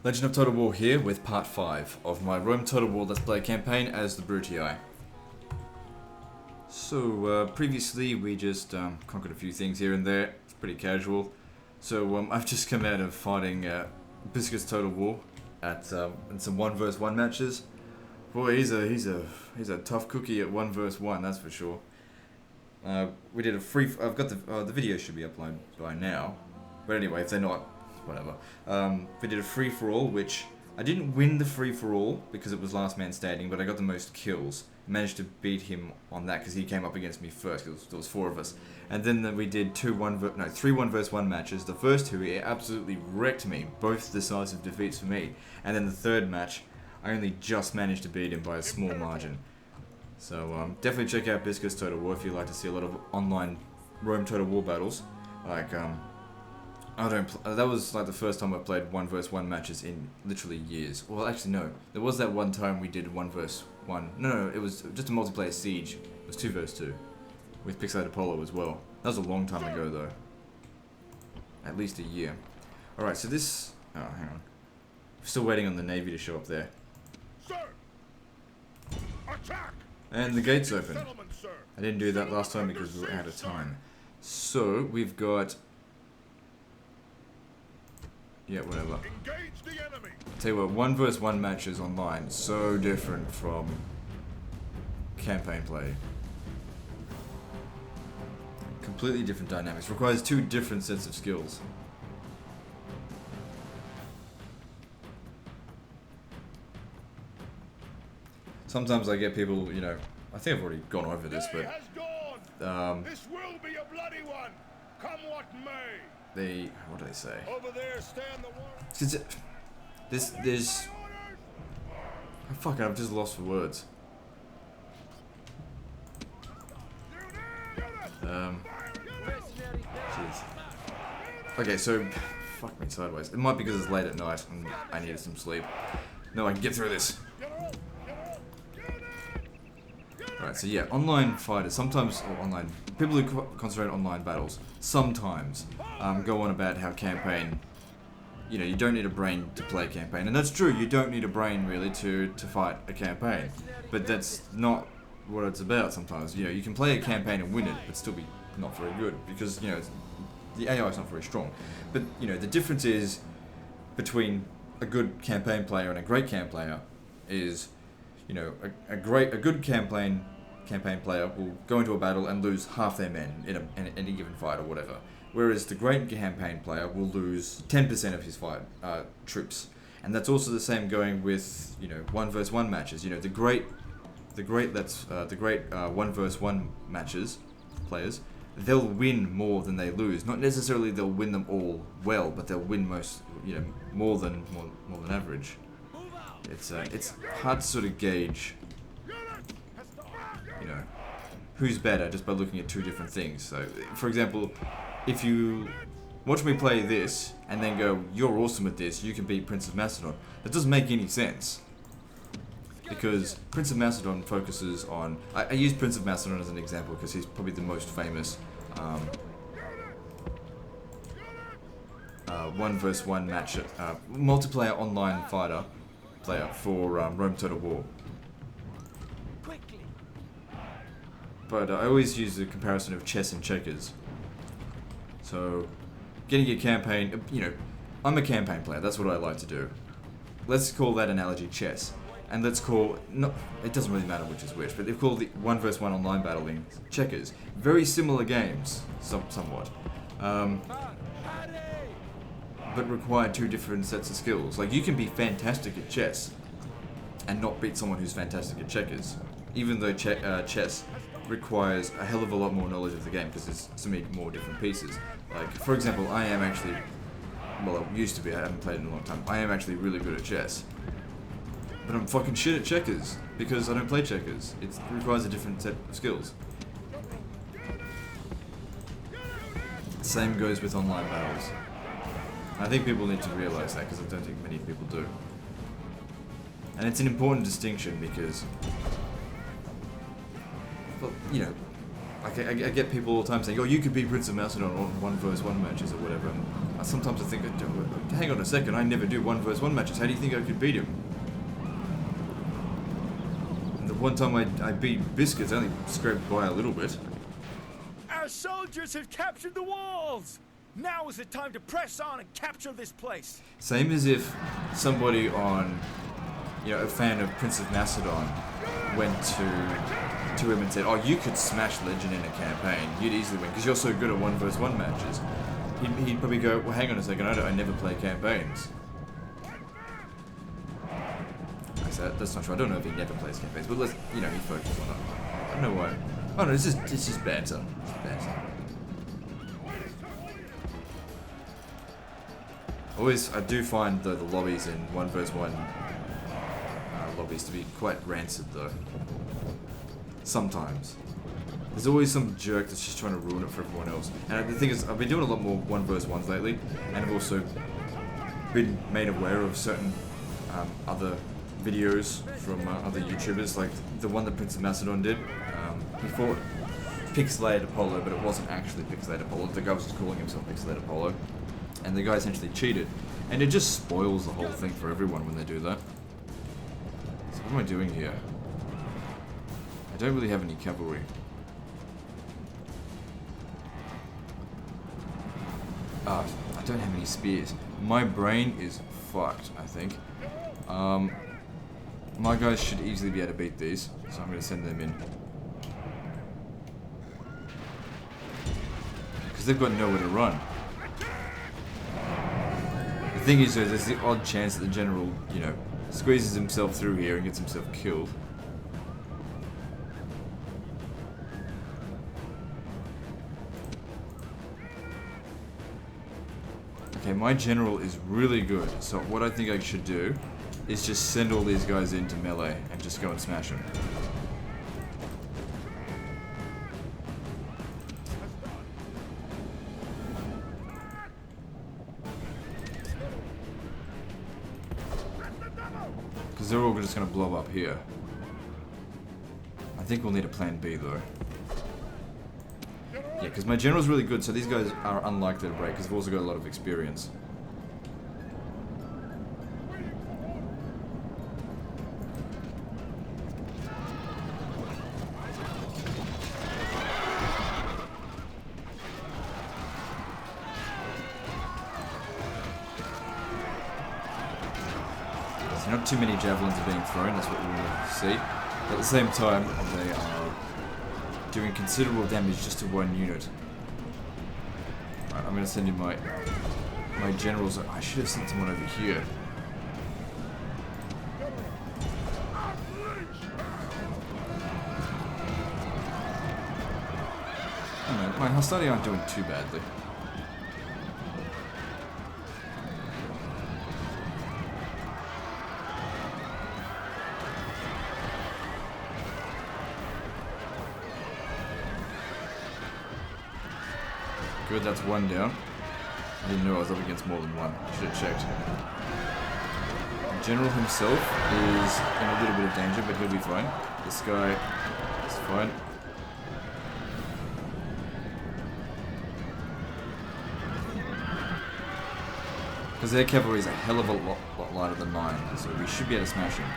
Legend of Total War here with part 5 of my Rome Total War Let's Play campaign as the Brutii. So, previously we just conquered a few things here and there. It's pretty casual. So, I've just come out of fighting Besieging Total War at in some 1 vs 1 matches. Boy, he's a tough cookie at 1 vs 1, that's for sure. We did a free. I've got the video should be uploaded by now, but anyway, if they're not, whatever. We did a free-for-all, which I didn't win the free-for-all because it was last man standing, but I got the most kills. Managed to beat him on that because he came up against me first, because there was 4 of us. And then we did 3 1 vs 1 matches. The first 2, he absolutely wrecked me, both decisive defeats for me. And then the third match, I only just managed to beat him by a small margin. So definitely check out Besieging Total War if you'd like to see a lot of online Rome Total War battles. Like, that was like the first time I played 1 vs 1 matches in literally years. Well, actually no, there was that one time we did 1 vs 1. No, it was just a multiplayer siege. It was 2 vs 2 with Pixelated Apollo as well. That was a long time ago though. At least a year. Alright, so this... Oh, hang on. Still waiting on the Navy to show up there. And the gate's open. I didn't do that last time because we were out of time. So, we've got... Yeah, whatever. Tell you what, 1 vs 1 matches online, so different from campaign play. Completely different dynamics. Requires 2 different sets of skills. Sometimes I get people, you know, I think I've already gone over this, but this will be a bloody one, come what may. What do they say? Over there stand the warriors. There's oh, fuck it, I've just lost for words. Jeez. Okay, so fuck me sideways. It might be because it's late at night and I needed some sleep. No, I can get through this. Right, so yeah, online fighters, sometimes, or online, people who concentrate on online battles, sometimes go on about how campaign, you know, you don't need a brain to play a campaign. And that's true, you don't need a brain really to fight a campaign. But that's not what it's about sometimes. You know, you can play a campaign and win it, but still be not very good, because, you know, the AI is not very strong. But, you know, the difference is between a good campaign player and a great campaign player is, you know, a good campaign player will go into a battle and lose half their men in any given fight or whatever. Whereas the great campaign player will lose 10% of his troops. And that's also the same going with, you know, 1 vs 1 matches. You know, the great 1 vs 1 matches players, they'll win more than they lose. Not necessarily they'll win them all well, but they'll win more than average. It's hard to sort of gauge, you know, who's better just by looking at 2 different things. So, for example, if you watch me play this and then go, you're awesome at this, you can beat Prince of Macedon, that doesn't make any sense. Because Prince of Macedon focuses on... I use Prince of Macedon as an example because he's probably the most famous 1 vs 1 match, multiplayer online player for Rome Total War. But I always use the comparison of chess and checkers. So, getting a campaign, you know, I'm a campaign player, that's what I like to do. Let's call that analogy chess. And let's call, it doesn't really matter which is which, but they've called the 1 vs 1 online battling checkers. Very similar games, somewhat. But require 2 different sets of skills. Like, you can be fantastic at chess and not beat someone who's fantastic at checkers, even though chess requires a hell of a lot more knowledge of the game because there's so many more different pieces. Like, for example, I am actually, well, I used to be, I haven't played in a long time, I am actually really good at chess. But I'm fucking shit at checkers because I don't play checkers. It requires a different set of skills. Same goes with online battles. I think people need to realize that because I don't think many people do. And it's an important distinction because, well, you know, like I get people all the time saying, "Oh, you could beat Prince of Macedon on 1v1 matches or whatever." And sometimes I think, "Hang on a second, I never do 1v1 matches. How do you think I could beat him?" And the one time I beat Biscuits, I only scraped by a little bit. Our soldiers have captured the walls. Now is the time to press on and capture this place. Same as if somebody on, a fan of Prince of Macedon went to him and said, "Oh, you could smash Legend in a campaign. You'd easily win because you're so good at 1v1 matches." He'd probably go, "Well, hang on a second. I never play campaigns." I said, that's not true. I don't know if he never plays campaigns, but let's, he focuses on it. I don't know why. Oh no, it's just banter. It's banter. I do find the lobbies in 1v1 lobbies to be quite rancid though. Sometimes. There's always some jerk that's just trying to ruin it for everyone else. And the thing is, I've been doing a lot more 1v1s lately, and I've also been made aware of certain other videos from other YouTubers, like the one that Prince of Macedon did. He fought Pixelated Apollo, but it wasn't actually Pixelated Apollo. The guy was just calling himself Pixelated Apollo. And the guy essentially cheated. And it just spoils the whole thing for everyone when they do that. So what am I doing here? I don't really have any cavalry. I don't have any spears. My brain is fucked, I think. My guys should easily be able to beat these, so I'm going to send them in. Because they've got nowhere to run. The thing is, though, there's the odd chance that the general, squeezes himself through here and gets himself killed. Okay, my general is really good, so what I think I should do is just send all these guys into melee and just go and smash them. Because they're all just going to blow up here. I think we'll need a plan B though. Yeah, because my general's really good, so these guys are unlikely to break because they've also got a lot of experience. So not too many javelins are being thrown, that's what we will see. But at the same time, they are doing considerable damage just to one unit. Right, I'm going to send in my generals. I should have sent someone over here. I don't know, my Hastati aren't doing too badly. Good, that's one down. I didn't know I was up against more than one. I should have checked. The general himself is in a little bit of danger, but he'll be fine. This guy is fine. Because their cavalry is a hell of a lot lighter than mine, so we should be able to smash him.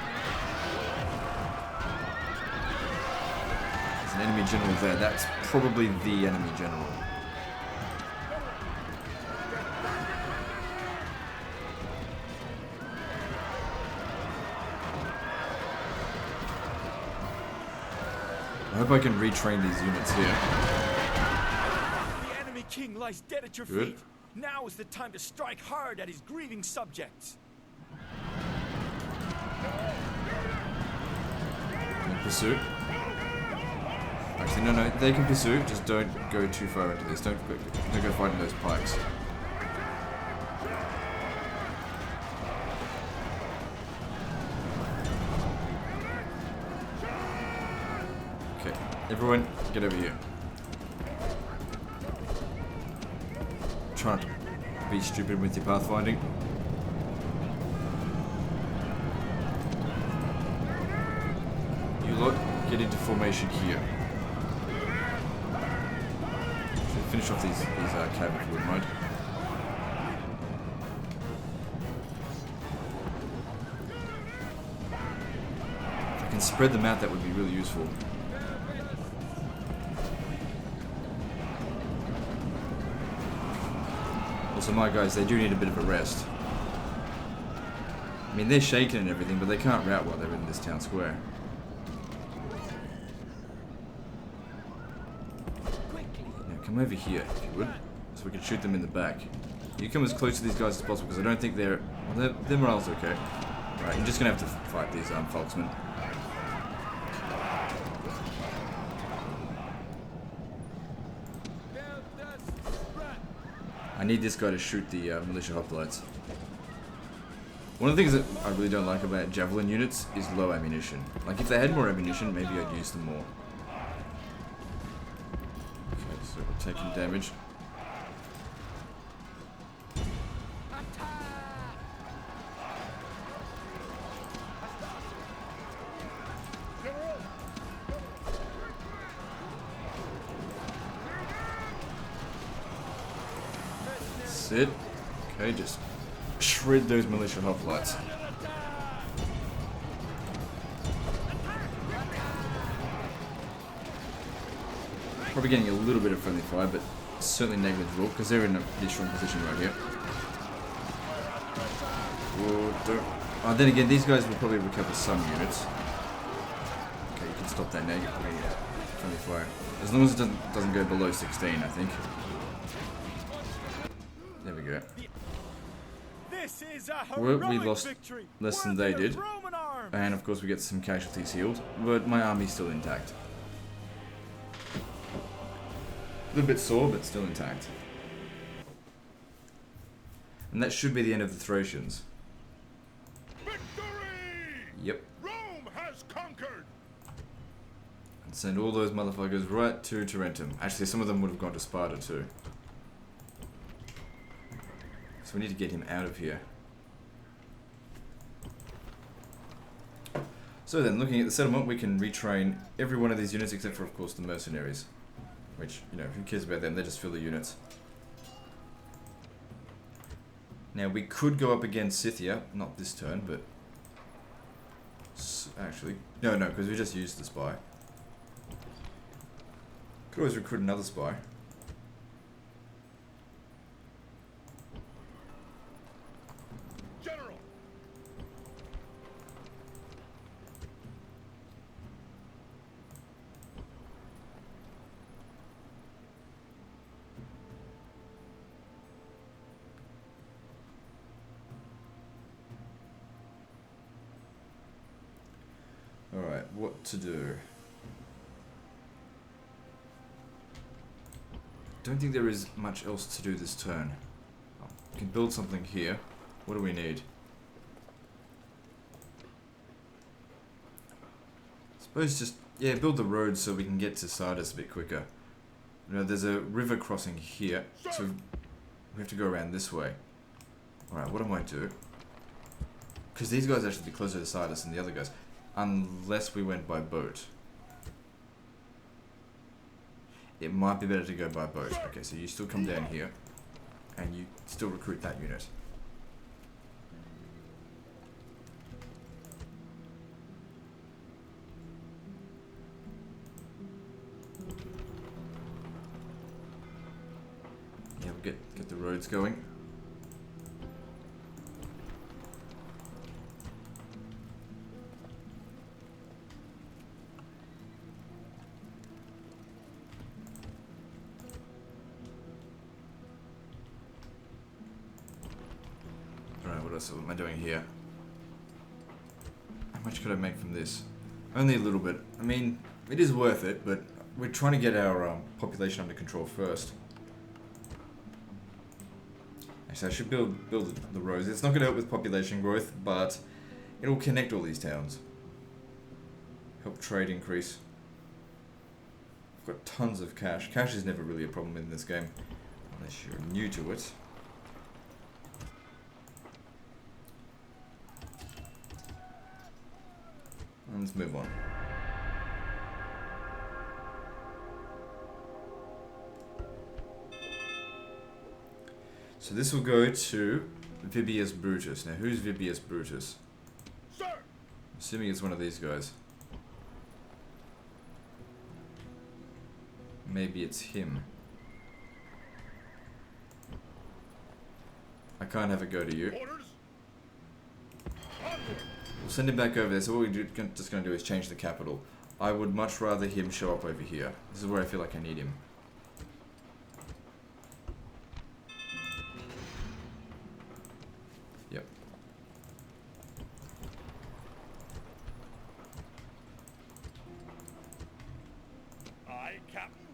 There's an enemy general there. That's probably the enemy general. I hope I can retrain these units here. The enemy king lies dead at your feet. Now is the time to strike hard at his grieving subjects. In pursuit. Actually, no, they can pursue. Just don't go too far into this. Don't go fighting those pikes. Okay, everyone, get over here. Trying to be stupid with your pathfinding. You lot, get into formation here. finish off these cavalry if you wouldn't mind. If I can spread them out, that would be really useful. Also, my guys, they do need a bit of a rest. I mean, they're shaken and everything, but they can't rout while they're in this town square. Now, come over here, if you would, so we can shoot them in the back. You come as close to these guys as possible, because I don't think they're... Well, their morale's okay. Right, you're just going to have to fight these Folksmen. I need this guy to shoot the militia hoplites. One of the things that I really don't like about javelin units is low ammunition. Like, if they had more ammunition, maybe I'd use them more. Okay, so we're taking damage. Sit. Okay, just shred those militia hoplites. Probably getting a little bit of friendly fire, but certainly negligible because they're in a pretty strong position right here. Whoa, then again, these guys will probably recover some units. Okay, you can stop that negative friendly fire as long as it doesn't go below 16, I think. There we go. Well, we lost less than they did, and of course we get some casualties healed, but my army's still intact. A little bit sore, but still intact. And that should be the end of the Thracians. Victory! Yep. Rome has conquered. And send all those motherfuckers right to Tarentum. Actually, some of them would have gone to Sparta too. So we need to get him out of here. So then, looking at the settlement, we can retrain every one of these units except for, of course, the mercenaries. Which, you know, who cares about them? They just fill the units. Now, we could go up against Scythia. Not this turn, but... Actually... No, because we just used the spy. Could always recruit another spy. Alright, what to do? Don't think there is much else to do this turn. We can build something here. What do we need? Suppose just, yeah, build the road so we can get to Sardis a bit quicker. You know, there's a river crossing here, so we have to go around this way. Alright, what I might do... Because these guys actually be closer to Sardis than the other guys. Unless we went by boat. It might be better to go by boat. Okay, so you still come down here. And you still recruit that unit. Yeah, we'll get the roads going. So what am I doing here? How much could I make from this? Only a little bit. I mean, it is worth it, but we're trying to get our population under control first. Actually, I should build the roads. It's not going to help with population growth, but it'll connect all these towns. Help trade increase. I've got tons of cash. Cash is never really a problem in this game, unless you're new to it. Let's move on. So this will go to Vibius Brutus. Now, who's Vibius Brutus? Sir. Assuming it's one of these guys. Maybe it's him. I can't have it go to you. Orders. Onward. We'll send him back over there. So what we're just going to do is change the capital. I would much rather him show up over here. This is where I feel like I need him. Yep. Aye, Captain.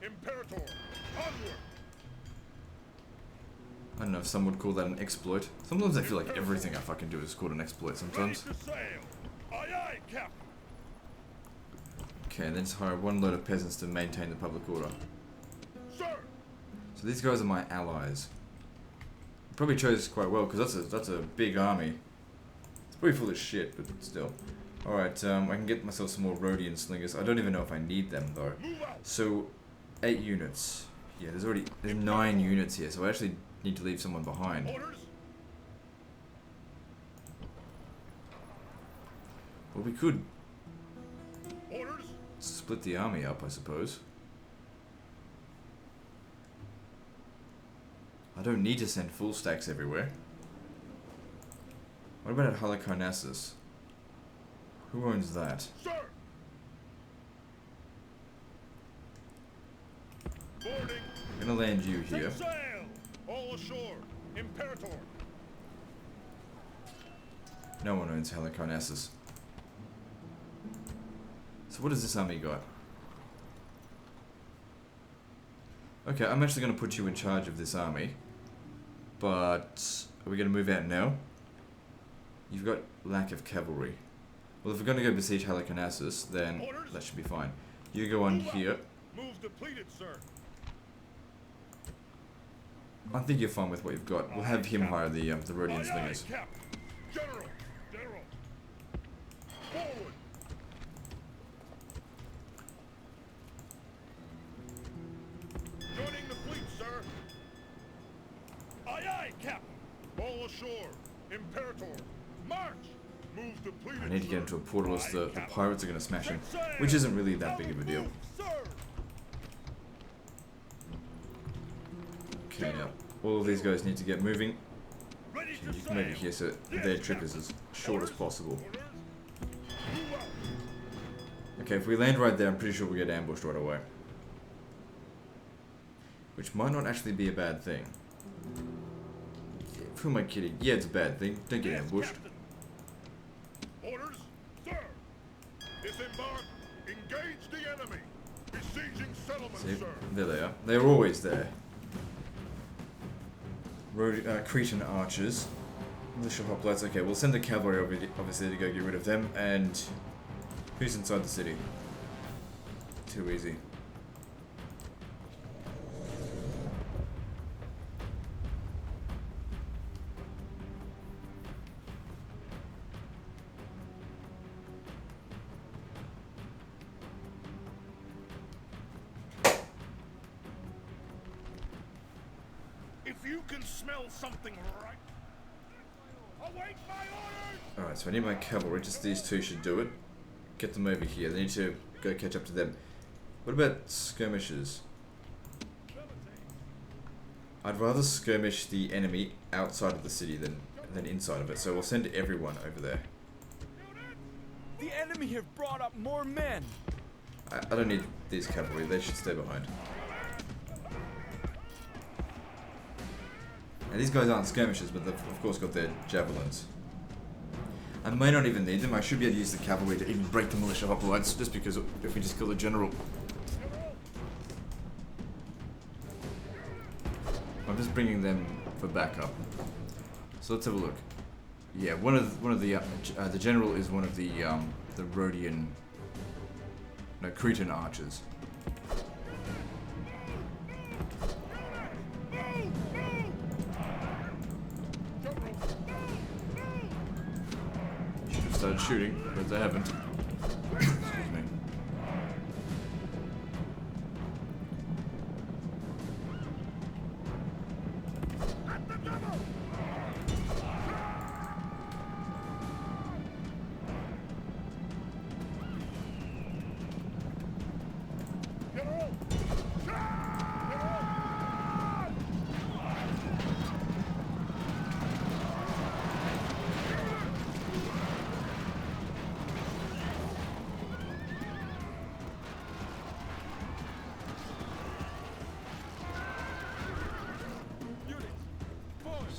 Imperator. Onward. I don't know if some would call that an exploit. Sometimes I feel like everything I fucking do is called an exploit sometimes. Ready to sail. Aye, aye, Captain. Okay, and then just hire one load of peasants to maintain the public order. Sir. So these guys are my allies. Probably chose quite well because that's a big army. It's probably full of shit, but still. All right, I can get myself some more Rhodian slingers. I don't even know if I need them though. Move out. So, 8 units. Yeah, there's 9 units here, so I actually need to leave someone behind. Orders. Well, we could Orders. split the army up, I suppose. I don't need to send full stacks everywhere. What about at Halicarnassus? Who owns that? Sir. Boarding. I'm gonna land you here. Set sail. All ashore. Imperator. No one owns Halicarnassus. So what has this army got? Okay, I'm actually gonna put you in charge of this army. But are we gonna move out now? You've got lack of cavalry. Well, if we're gonna go besiege Halicarnassus, then Orders. that should be fine. You go on Move out. here. Move depleted, sir. I think you're fine with what you've got. We'll have him hire the Rhodian Aye, aye, slingers. Captain. General. General. Forward. Joining the fleet, sir. Aye, aye, Captain. All ashore. Imperator. March. Move depleted. I need to get into a portal as the Captain. pirates are going to smash him, Set sail. which isn't really that big of a deal. Move, sir. Okay, now all of these guys need to get moving. Ready Okay, to you come over sail. here so their trip is as short as possible. Orders. Move out. Okay, if we land right there, I'm pretty sure we'll get ambushed right away. Which might not actually be a bad thing. Who am I kidding? Yeah, it's a bad thing. Don't get Yes, ambushed. Captain. Orders, sir. Disembark. Engage the enemy. Besieging settlements, See, sir. there they are. They're always there. Cretan archers. Militia hoplites. Okay, we'll send the cavalry over, obviously, to go get rid of them. And who's inside the city? Too easy. If you can smell something right, await my orders. Alright, so I need my cavalry. Just these two should do it. Get them over here. They need to go catch up to them. What about skirmishers? I'd rather skirmish the enemy outside of the city than inside of it. So we'll send everyone over there. The enemy have brought up more men. I don't need these cavalry. They should stay behind. And these guys aren't skirmishers, but they've of course got their javelins. I may not even need them. I should be able to use the cavalry to even break the militia hoplites, just because if we just kill the general. I'm just bringing them for backup. So let's have a look. Yeah, the general is one of the Rhodian, no, Cretan archers. Should have started shooting, but they haven't. Excuse me.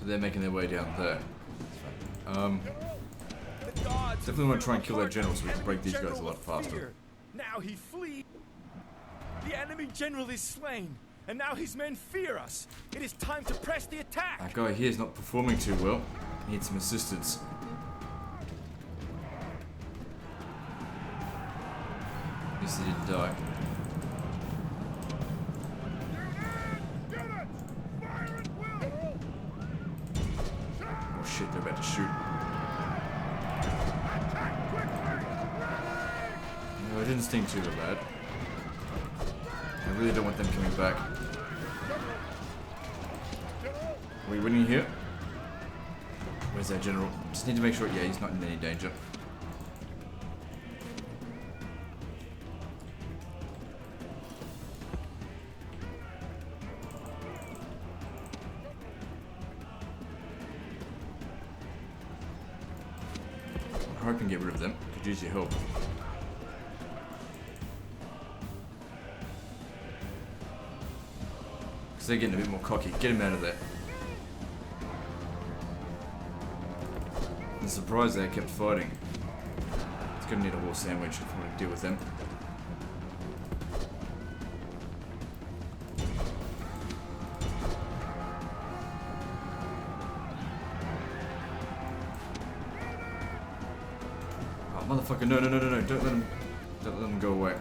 So they're making their way down there. The gods Definitely want to try and kill that general so we can break these guys a lot faster. fear. Now he flees. The enemy general is slain, and now his men fear us. It is time to press the attack. That guy here is not performing too well. Needs some assistance. Guess he didn't die. Oh shit, they're about to shoot. No, it didn't sting too bad. I really don't want them coming back. Are we winning here? Where's that general? Just need to make sure, yeah, he's not in any danger. I hope I can get rid of them. Could use your help. Because they're getting a bit more cocky. Get him out of there. I'm surprised they kept fighting. It's gonna need a horse sandwich if I want to deal with them. Oh, motherfucker, no, don't let them go away.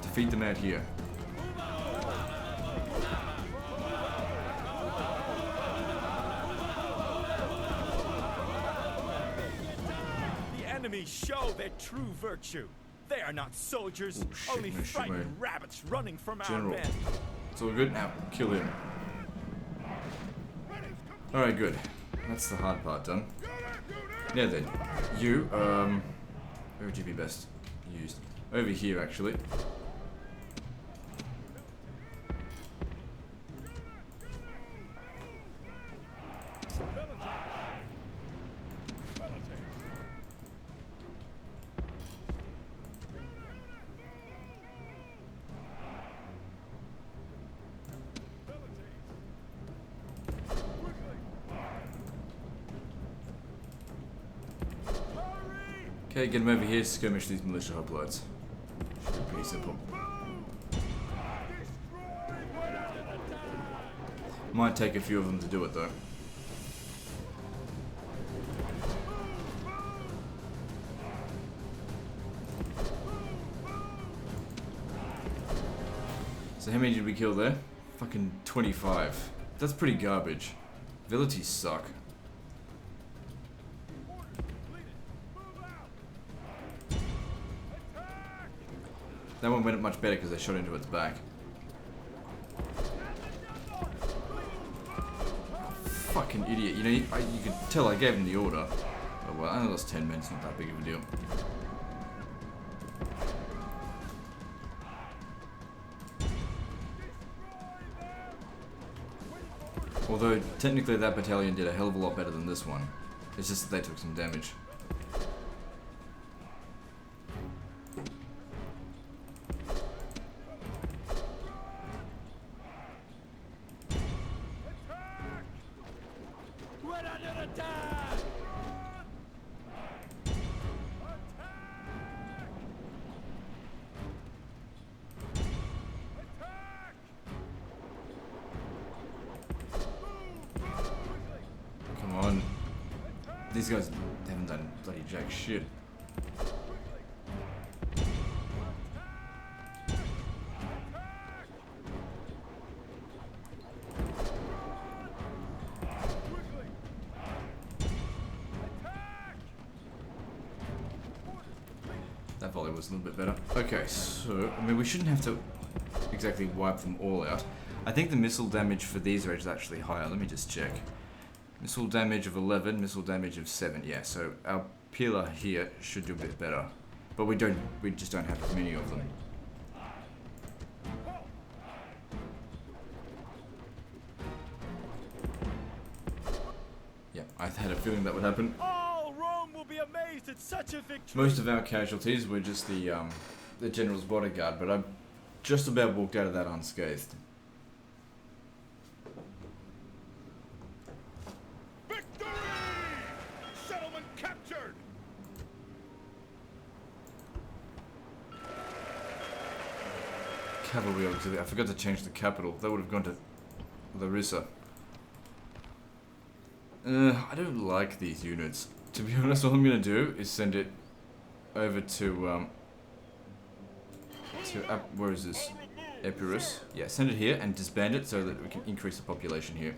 Defeat them out here. Show their true virtue. They are not soldiers, oh, shit, only no shit, frightened mate. rabbits running from General. our men. It's all good now. Kill him. Alright, good. That's the hard part done. Now then, you, where would you be best used? Over here, actually. Okay, get him over here, skirmish these militia hoplites. Should be pretty simple. Might take a few of them to do it though. So how many did we kill there? Fucking 25. That's pretty garbage. Abilities suck. That one went much better because they shot into its back. Fucking idiot. You know, you could tell I gave him the order. Oh well, I only lost 10 men, it's not that big of a deal. Although, technically that battalion did a hell of a lot better than this one. It's just that they took some damage. These guys haven't done bloody jack shit. That volley was a little bit better. Okay, so, I mean, we shouldn't have to exactly wipe them all out. I think the missile damage for these rays is actually higher. Let me just check. Missile damage of 11, missile damage of 7. Yeah, so our peeler here should do a bit better. But we just don't have as many of them. Yeah, I had a feeling that would happen. All Rome will be amazed at such a victory. Most of our casualties were just the general's bodyguard, but I just about walked out of that unscathed. cavalry auxiliary. I forgot to change the capital. That would have gone to Larissa. I don't like these units. To be honest, all I'm gonna do is send it over to where is this? Epirus. Yeah, send it here and disband it so that we can increase the population here.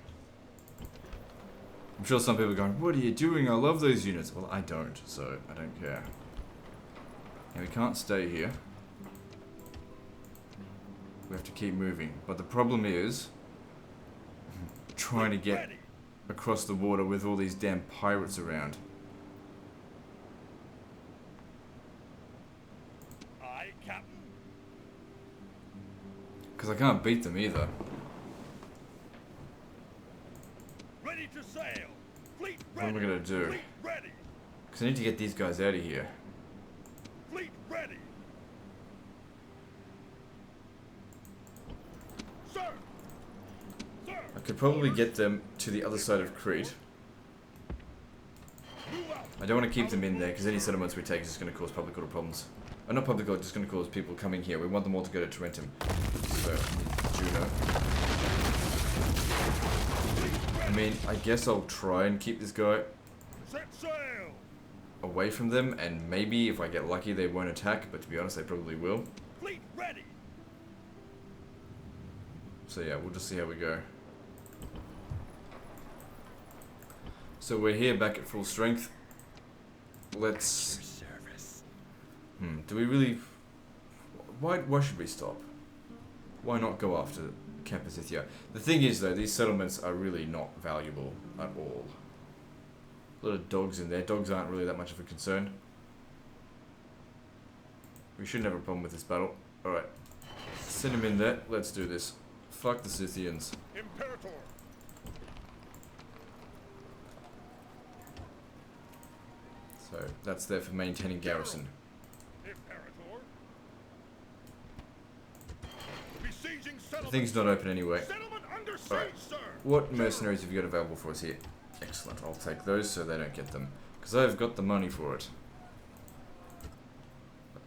I'm sure some people are going, what are you doing? I love those units. Well, I don't, so I don't care. And we can't stay here. We have to keep moving. But the problem is trying to get across the water with all these damn pirates around. Aye, Captain. Because I can't beat them either. Ready to sail. Fleet What ready. am I going to do? Fleet ready. Because I need to get these guys out of here. Fleet ready. Sir. Sir. I could probably get them to the other side of Crete. Move out. I don't want to keep them in there because any settlements we take is just going to cause public order problems. Not public order, just going to cause people coming here. We want them all to go to Tarentum. So, Juno. I mean, I guess I'll try and keep this guy Set sail. away from them, and maybe if I get lucky they won't attack, but to be honest they probably will. Fleet ready. So yeah, we'll just see how we go. So we're here back at full strength. Let's... do we really... Why should we stop? Why not go after Camp Scythia? The thing is though, these settlements are really not valuable at all. A lot of dogs in there. Dogs aren't really that much of a concern. We shouldn't have a problem with this battle. Alright. Send him in there. Let's do this. Fuck the Scythians. Imperator. So, that's there for maintaining garrison. Imperator. Besieging The settlement. thing's not open anyway. Settlement under siege, Alright. sir. What mercenaries have you got available for us here? Excellent. I'll take those so they don't get them. Because I've got the money for it.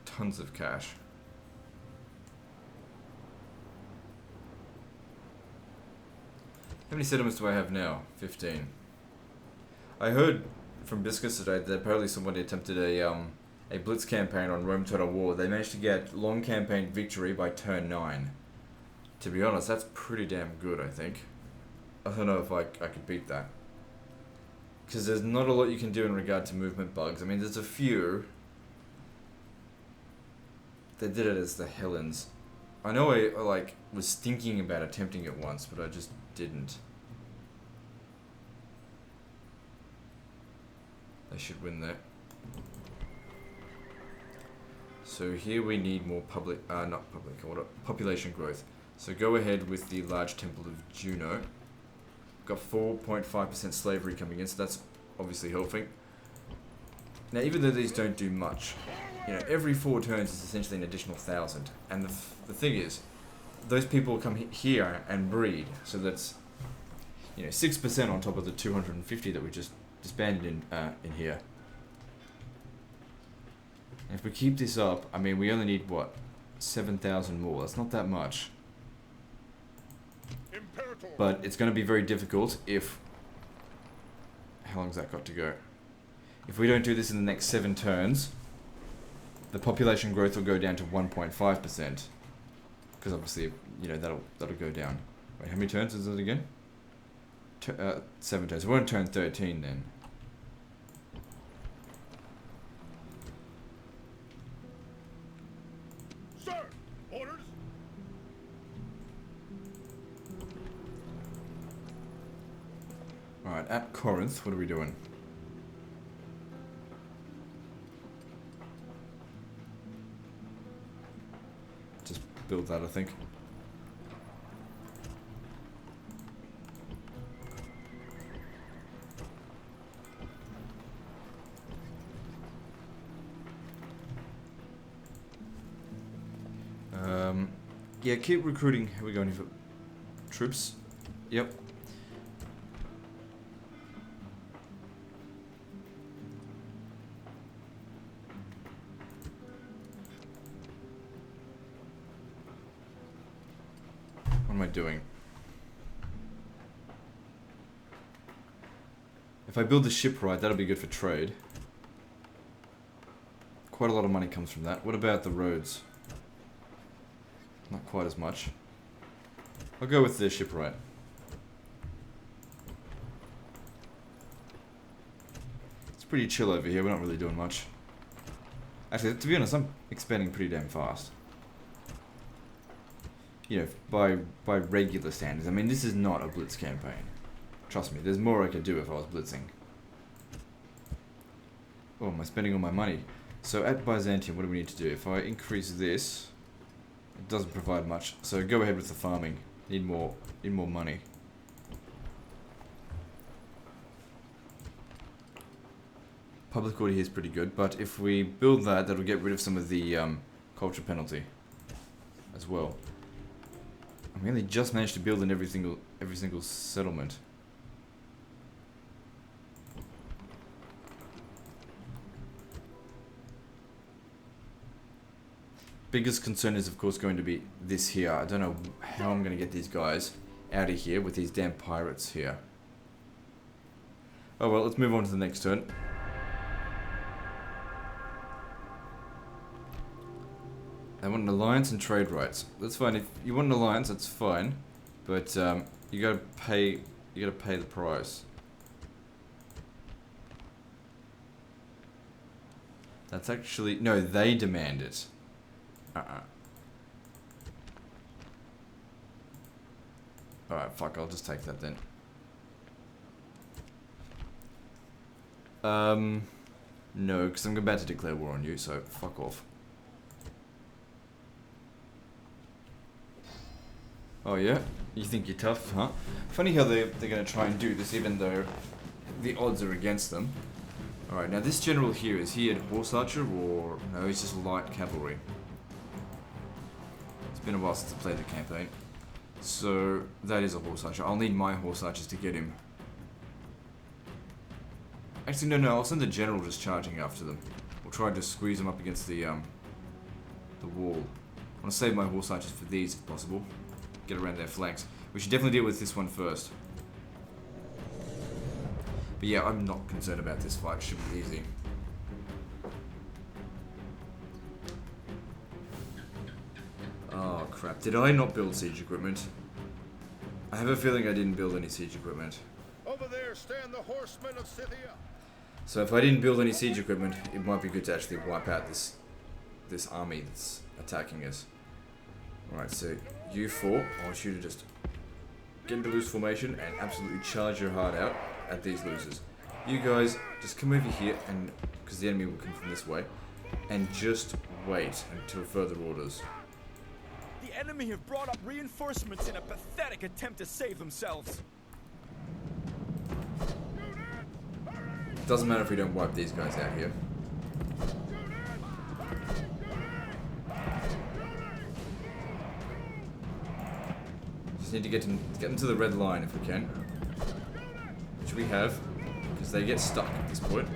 Tons of cash. How many settlements do I have now? 15. I heard from Biscus today that apparently somebody attempted a blitz campaign on Rome Total War. They managed to get long campaign victory by turn 9. To be honest, that's pretty damn good, I think. I don't know if I could beat that. Because there's not a lot you can do in regard to movement bugs. I mean, there's a few. They did it as the Helens. I know I was thinking about attempting it once, but I just didn't. They should win there. So here we need more population growth. So go ahead with the large temple of Juno. Got 4.5% slavery coming in, so that's obviously helping. Now, even though these don't do much, you know, every 4 turns is essentially an additional 1,000. And the thing is, those people come here and breed, so that's, you know, 6% on top of the 250 that we just disbanded in here. And if we keep this up, I mean, we only need what, 7,000 more. That's not that much. Imperator. But it's going to be very difficult if... How long's that got to go? If we don't do this in the next 7 turns, the population growth will go down to 1.5%. Because obviously, you know, that'll go down. Wait, how many turns is it again? 7 turns. We're on turn 13 then. Sir, orders. Alright, at Corinth, what are we doing? Just build that, I think. Yeah, keep recruiting. Are we going for troops? Yep. am I doing? If I build the ship right, that'll be good for trade. Quite a lot of money comes from that. What about the roads? Not quite as much. I'll go with the shipwright. It's pretty chill over here, we're not really doing much. Actually, to be honest, I'm expanding pretty damn fast. You know, by regular standards. I mean, this is not a blitz campaign. Trust me, there's more I could do if I was blitzing. Oh, am I spending all my money? So at Byzantium, what do we need to do? If I increase this, it doesn't provide much. So go ahead with the farming. Need more money. Public order here is pretty good, but if we build that, that'll get rid of some of the culture penalty as well. I only just managed to build in every single settlement. Biggest concern is of course going to be this here. I don't know how I'm going to get these guys out of here with these damn pirates here. Oh well, let's move on to the next turn. I want an alliance and trade rights. That's fine. If you want an alliance, that's fine, but you gotta pay the price. That's actually no. They demand it. Alright, fuck. I'll just take that then. No, because I'm about to declare war on you. So fuck off. Oh yeah? You think you're tough, huh? Funny how they're going to try and do this even though the odds are against them. Alright, now this general here, is he a horse archer or... No, he's just light cavalry. It's been a while since I played the campaign. So, that is a horse archer. I'll need my horse archers to get him. Actually, no, I'll send the general just charging after them. We'll try to squeeze them up against the wall. I want to save my horse archers for these if possible. Get around their flanks. We should definitely deal with this one first. But yeah, I'm not concerned about this fight. It should be easy. Oh crap. Did I not build siege equipment? I have a feeling I didn't build any siege equipment. Over there stand the horsemen of Scythia. So if I didn't build any siege equipment, it might be good to actually wipe out this army that's attacking us. Alright, so you four, I want you to just get into loose formation and absolutely charge your heart out at these losers. You guys, just come over here, and because the enemy will come from this way, and just wait until further orders. The enemy have brought up reinforcements in a pathetic attempt to save themselves. Doesn't matter if we don't wipe these guys out here. Just need to get them to the red line if we can, which we have, because they get stuck at this point.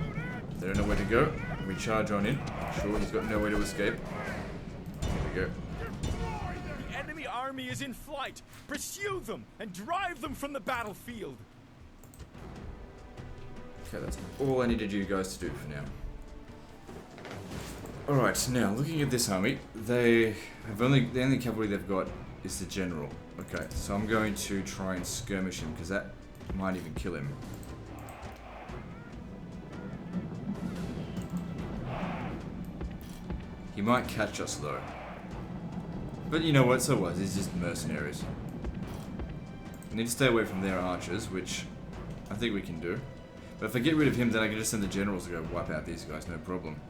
They don't know where to go. We charge on in. Sure, he's got nowhere to escape. There we go. The enemy army is in flight. Pursue them and drive them from the battlefield. Okay, that's all I needed you guys to do for now. Alright, now looking at this army, the only cavalry they've got is the general. Okay, so I'm going to try and skirmish him because that might even kill him. He might catch us though. But you know what, so what? He's just mercenaries. We need to stay away from their archers, which I think we can do. But if I get rid of him, then I can just send the generals to go wipe out these guys, no problem.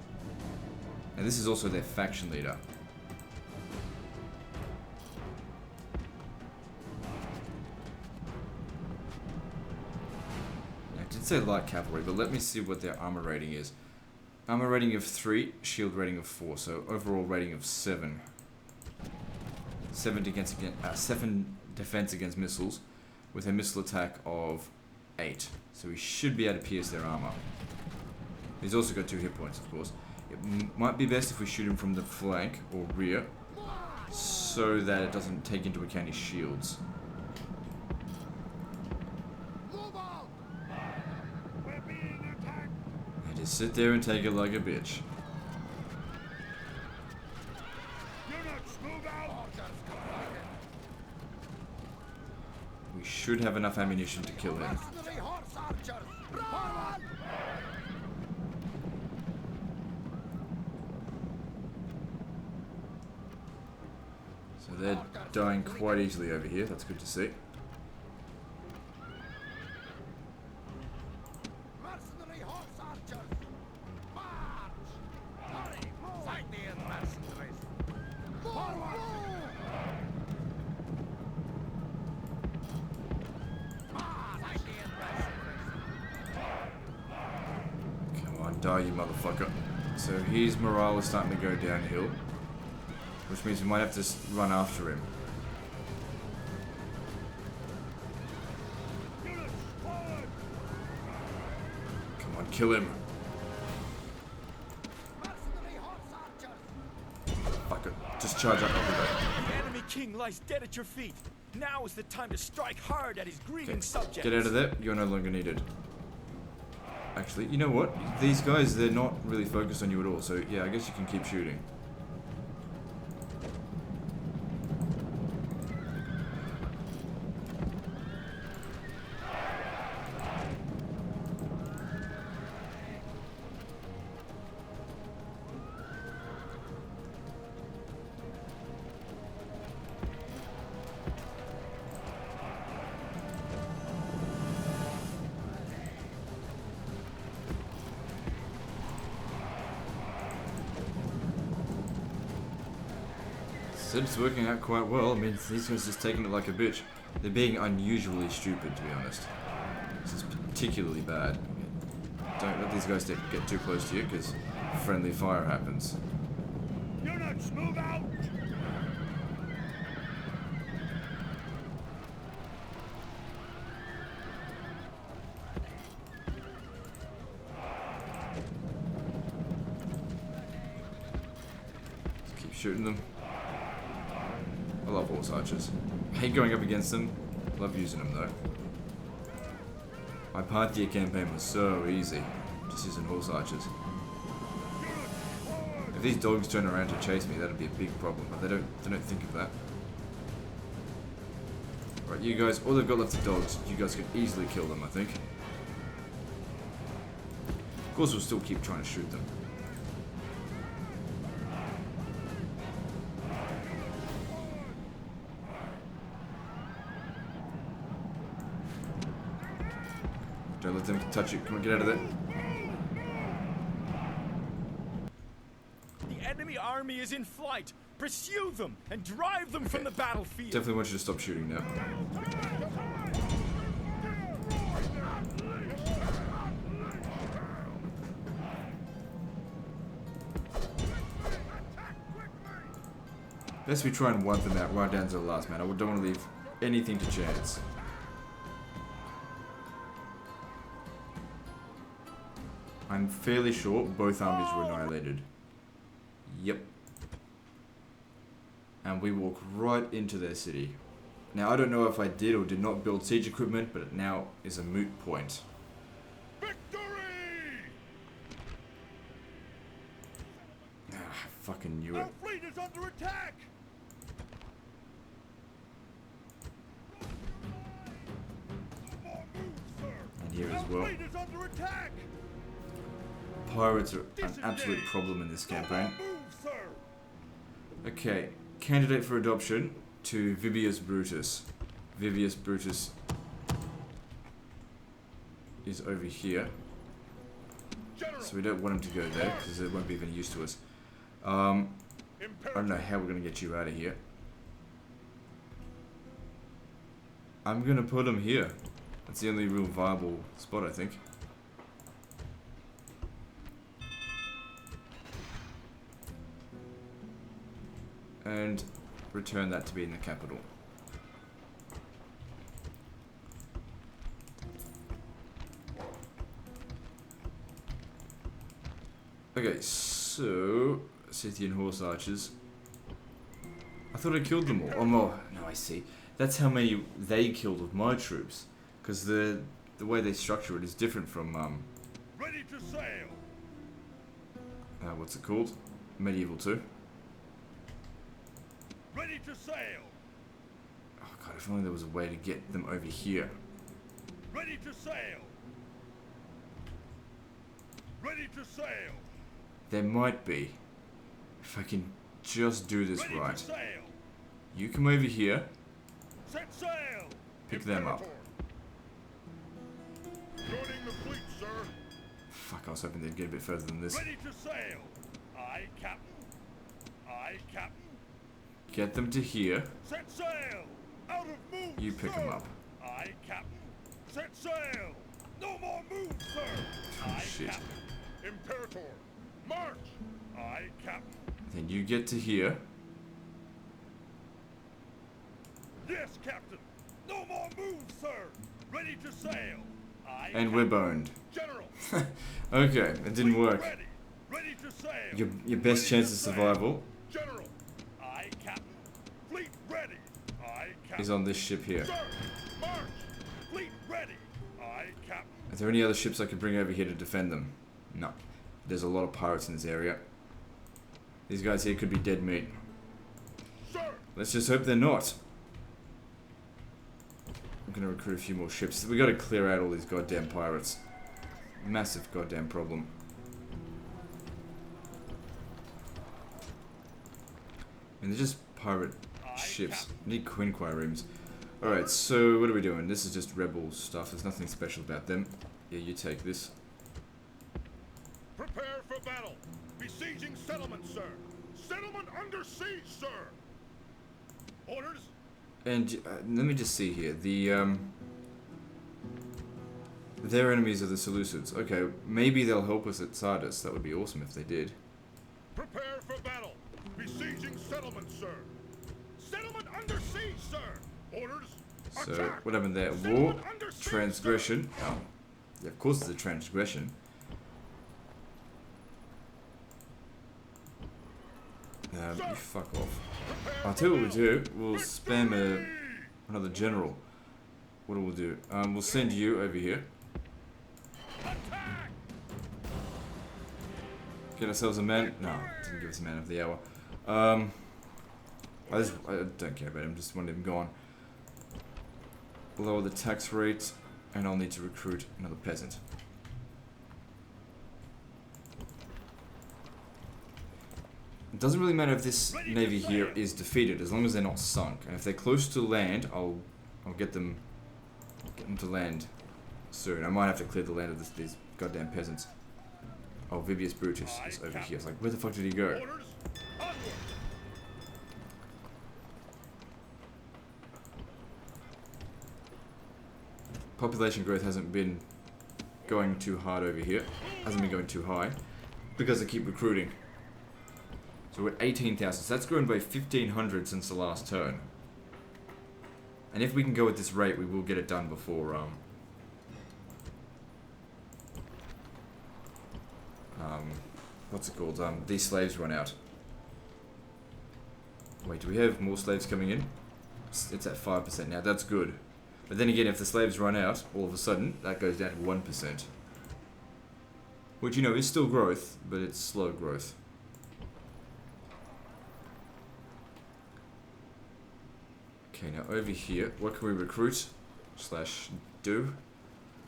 And this is also their faction leader. I did say light cavalry, but let me see what their armor rating is. Armor rating of 3, shield rating of 4, so overall rating of 7. 7 defense against missiles, with a missile attack of 8. So we should be able to pierce their armor. He's also got 2 hit points, of course. It might be best if we shoot him from the flank or rear. so that it doesn't take into account his shields. We're being attacked. And just sit there and take it like a bitch. Units, move out. We should have enough ammunition to kill him. So they're dying quite easily over here. That's good to see. Mercenary horse archers. March. Hurry, move. Fight the mercenaries. Forward. Fight the mercenaries. Come on, die, you motherfucker. So his morale is starting to go downhill, which means we might have to run after him. Units, forward. Come on, kill him. Mercenary horse archers. Fuck it. Just charge up over there. The enemy king lies dead at your feet. Now is the time to strike hard at his grieving Okay, subjects. get out of there. You're no longer needed. Actually, you know what? These guys, they're not really focused on you at all. So, yeah, I guess you can keep shooting. Said it's working out quite well. I mean, these guys just taking it like a bitch. They're being unusually stupid, to be honest. This is particularly bad. Don't let these guys get too close to you, because friendly fire happens. Units, move out. Just keep shooting them. I love horse archers. I hate going up against them. Love using them though. My Parthia campaign was so easy, just using horse archers. If these dogs turn around to chase me, that'd be a big problem. But they don't think of that. Right, you guys, all they've got left are dogs. You guys could easily kill them, I think. Of course, we'll still keep trying to shoot them. Don't let them touch you. Come on, get out of there. The enemy army is in flight. Pursue them and drive them from the battlefield. Definitely want you to stop shooting now. Best we try and wipe them out right down to the last man. I don't want to leave anything to chance. I'm fairly sure both armies were annihilated. Yep. And we walk right into their city. Now, I don't know if I did or did not build siege equipment, but it now is a moot point. Victory! Ah, I fucking knew it. Our fleet is under attack. More moves, sir. And here as Our well. fleet is under attack. Pirates are an absolute problem in this campaign. Move, sir. Okay, candidate for adoption to Vibius Brutus. Vibius Brutus is over here. General. So we don't want him to go there because it won't be of any use to us. I don't know how we're going to get you out of here. I'm going to put him here. That's the only real viable spot, I think. And return that to be in the capital. Okay, so Scythian horse archers. I thought I killed them all. Oh no, I see. That's how many they killed of my troops. Because the way they structure it is different from Ready to sail. what's it called? Medieval 2. Ready to sail. Oh god, if only there was a way to get them over here. Ready to sail. Ready to sail. There might be. If I can just do this Ready right. to sail. You come over here. Set sail. Pick them up. Joining the fleet, sir. Fuck, I was hoping they'd get a bit further than this. Ready to sail. Aye, Captain. Aye, Captain. Get them to here. Set sail. Out of move, You pick sir. them up. Aye, Captain. Set sail. No more move, sir. Aye, shit. Captain. Imperator. March. Aye, Captain. Then you get to here. Yes, Captain. No more move, sir. Ready to sail. Aye, And we're Captain. boned. General. Okay, it didn't work. Ready. Ready to sail. Your best Ready chance to of sail. survival General. Aye, Captain. Fleet ready. Aye, Captain. is on this ship here. Sir, march. Fleet ready. Aye, Captain. Are there any other ships I could bring over here to defend them? No. There's a lot of pirates in this area. These guys here could be dead meat. Sir. Let's just hope they're not. I'm gonna recruit a few more ships. We gotta clear out all these goddamn pirates. Massive goddamn problem. And they're just pirate ships. Need quinquiremes. Alright, so what are we doing? This is just rebel stuff. There's nothing special about them. Yeah, you take this. Prepare for battle. Besieging settlement, sir. Settlement under siege, sir. Orders. And let me just see here. Their enemies are the Seleucids. Okay, maybe they'll help us at Sardis. That would be awesome if they did. Prepare for battle. Besieging settlement, sir. Settlement under siege, sir. Orders. So, Attack. what happened there? War, Settlement under siege, transgression. Oh, yeah, of course it's a transgression. You fuck off. I'll tell you what we'll do. We'll spam another general. What we'll do? We'll send you over here. Attack. Get ourselves a man. No, didn't give us a man of the hour. I don't care about him. Just want him gone. Lower the tax rate, and I'll need to recruit another peasant. It doesn't really matter if this navy here is defeated, as long as they're not sunk. And if they're close to land, I'll get them to land soon. I might have to clear the land of these goddamn peasants. Oh, Vibius Brutus is over here. It's like, where the fuck did he go? Orders. Onward. Population growth hasn't been going too hard over here. Hasn't been going too high. Because I keep recruiting. So we're at 18,000. So that's grown by 1,500 since the last turn. And if we can go at this rate, we will get it done before, what's it called? These slaves run out. Wait, do we have more slaves coming in? It's at 5% now. That's good. But then again, if the slaves run out, all of a sudden, that goes down to 1%. Which, you know, is still growth, but it's slow growth. Okay, now over here, what can we recruit? / do?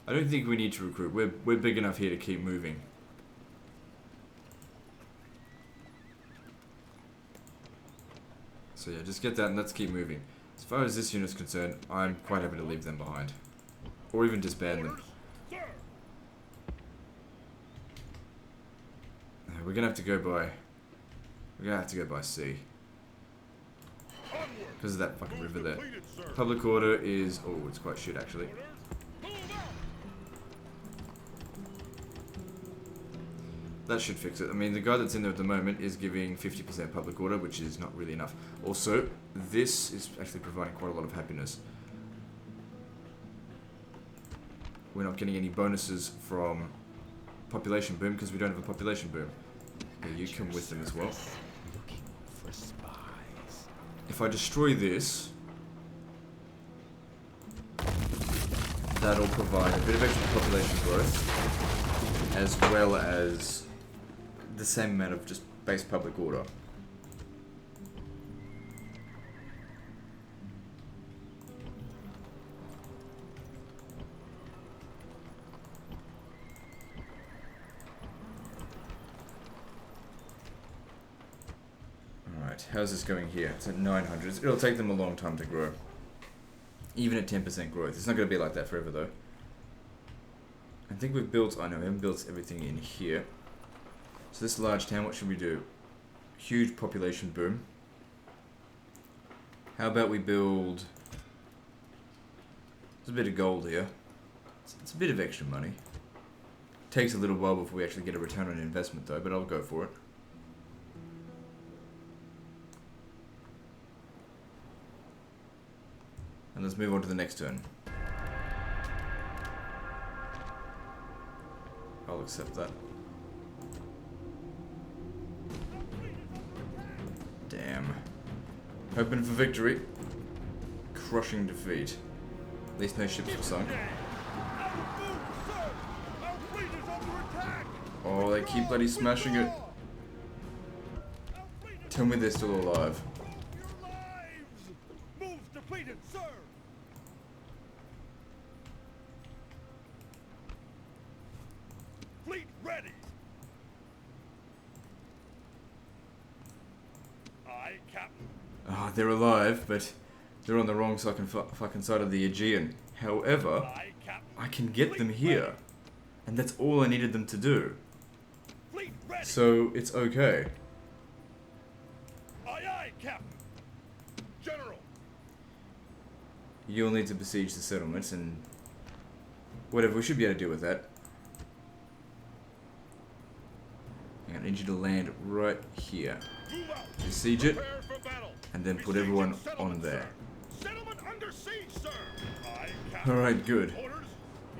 I don't think we need to recruit. We're big enough here to keep moving. So yeah, just get that and let's keep moving. As far as this unit's concerned, I'm quite happy to leave them behind. Or even disband them. Sir. We're gonna have to go by... We're gonna have to go by sea. Onward. Because of that fucking Move river there. completed, sir. Public order is... Oh, it's quite shit actually. Orders. Move out. That should fix it. I mean, the guy that's in there at the moment is giving 50% public order, which is not really enough. Also, this is actually providing quite a lot of happiness. We're not getting any bonuses from population boom because we don't have a population boom. Yeah, you come with them as well. Looking for spies. if I destroy this, that'll provide a bit of extra population growth, as well as the same amount of just base public order. Alright, how's this going here? It's at 900. It'll take them a long time to grow. Even at 10% growth. It's not going to be like that forever though. I think we've built... Oh no, we haven't built everything in here. So this large town, what should we do? Huge population boom. How about we build... There's a bit of gold here. It's a bit of extra money. Takes a little while before we actually get a return on investment though, but I'll go for it. And let's move on to the next turn. I'll accept that. Damn. Hoping for victory. Crushing defeat. At least no ships were sunk. Oh, they keep bloody smashing it. Tell me they're still alive. Fleet ready. Aye, Captain. Ah, they're alive, but they're on the wrong fucking side of the Aegean. However, Aye, Captain. I can get them here. And that's all I needed them to do. Fleet ready. So, it's okay. Aye, aye, Captain. General. You'll need to besiege the settlements and... whatever, we should be able to deal with that. I need you to land right here. Move out. Besiege it, Prepare for battle. and then put Besieging everyone settlement, on there. sir. Settlement under siege, sir. Aye, Captain. Alright, good. Orders.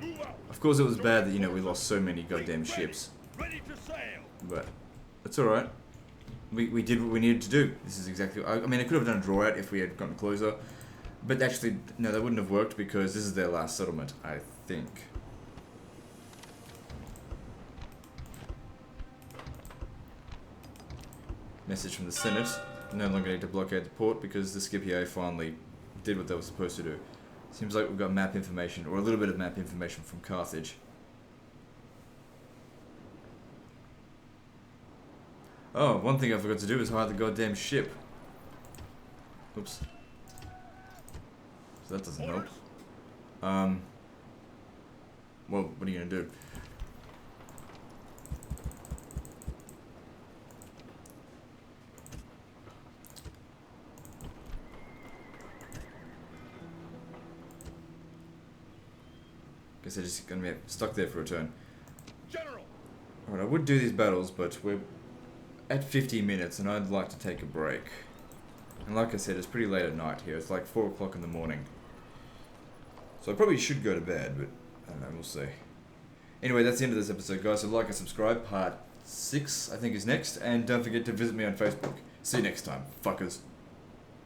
Move out. Of course it was bad that, you know, we lost so many goddamn ships. Ready to sail. But, that's alright. We did what we needed to do. This is exactly... I mean, I could have done a draw out if we had gotten closer. But actually, no, that wouldn't have worked because this is their last settlement, I think. Message from the Senate. No longer need to blockade the port because the Scythia finally did what they were supposed to do. Seems like we've got map information, or a little bit of map information from Carthage. Oh, one thing I forgot to do is hire the goddamn ship. Oops. So that doesn't help. Well, what are you gonna do? Guess they're just gonna be stuck there for a turn. General. Alright, I would do these battles, but we're at 50 minutes and I'd like to take a break. And like I said, it's pretty late at night here. It's like 4 o'clock in the morning. So I probably should go to bed, but I don't know, we'll see. Anyway, that's the end of this episode, guys. So like and subscribe. Part 6, I think, is next. And don't forget to visit me on Facebook. See you next time, fuckers.